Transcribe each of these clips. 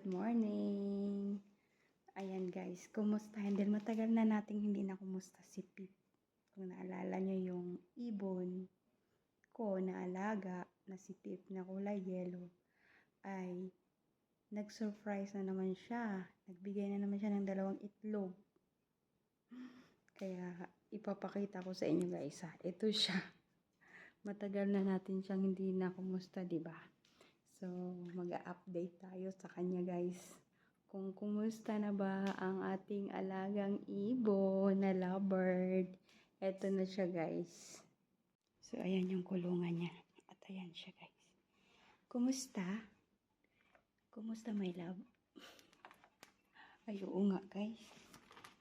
morning! Ayan guys, kumusta? Dahil matagal na nating hindi na kumusta si Pip. Kung naalala nyo yung ibon ko na alaga na si Pip na kulay yellow, ay nag-surprise na naman siya. Nagbigay na naman siya ng 2 itlog. Kaya ipapakita ko sa inyo guys ha. Ito siya. Matagal na natin siyang hindi na kumusta, diba? So, mag-update tayo sa kanya guys. Kung kumusta na ba ang ating alagang ibon na lovebird. Eto na siya guys. So, ayan yung kulungan niya. At ayan siya guys. Kumusta? Kumusta my love? Ay, oo nga guys.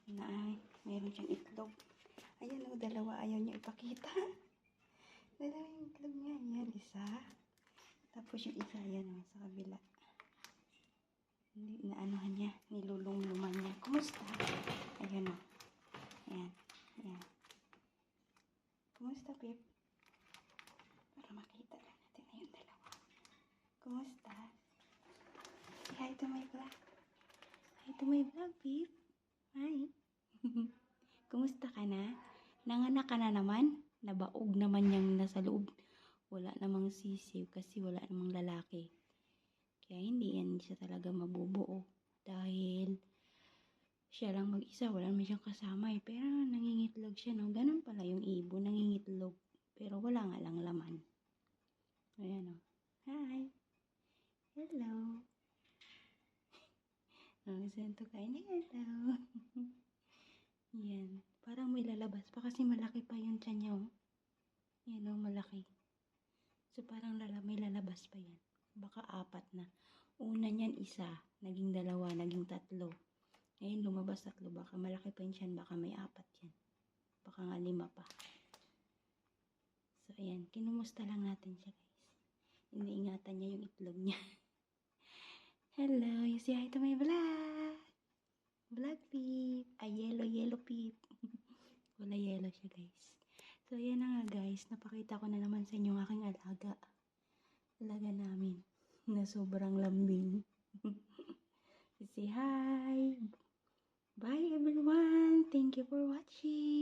Ay, mayroon siyang itlog. Ayan o, 2. Ayaw niya ipakita. 2 yung itlog niya. Ayan, isa. Tapos yung isa, yan o, sa kabila. Hindi, naanuhan niya, nilulungluman niya. Kumusta? Ayan o. Ayan, ayan. Kumusta, Pip? Para makita lang natin na yung 2. Kumusta? Say hi to my vlog. Hi to my vlog, Pip. Hi. Kumusta ka na? Nanganak ka na naman? Nabaog naman yung nasa loob. Wala namang sisiw kasi wala namang lalaki. Kaya hindi yan siya talaga mabubuo. Dahil siya lang mag-isa, wala naman siyang kasama eh. Pero nangingitlog siya, no? Ganun pala yung ibon, nangingitlog. Pero wala nga lang laman. Ayan o. Hi! Hello! Sento kain na hello! Yan. Parang may lalabas pa kasi malaki pa yung tiyan niya o. Yan o, malaki. So, parang may lalabas pa yan. Baka 4 na. Una niyan 1, naging 2, naging 3. Ngayon, lumabas 3. Baka malaki pa yan, baka may 4 yan. Baka nga 5 pa. So, ayan. Kinumusta lang natin siya, guys. Iniingatan niya yung itlog niya. Hello, you say hi to my vlog. Vlog Pip. Ay, yellow Pip. Wala yellow siya, guys. So, ayan na nga guys, napakita ko na naman sa inyo ang aking alaga. Alaga namin na sobrang lambing. Say hi! Bye everyone! Thank you for watching!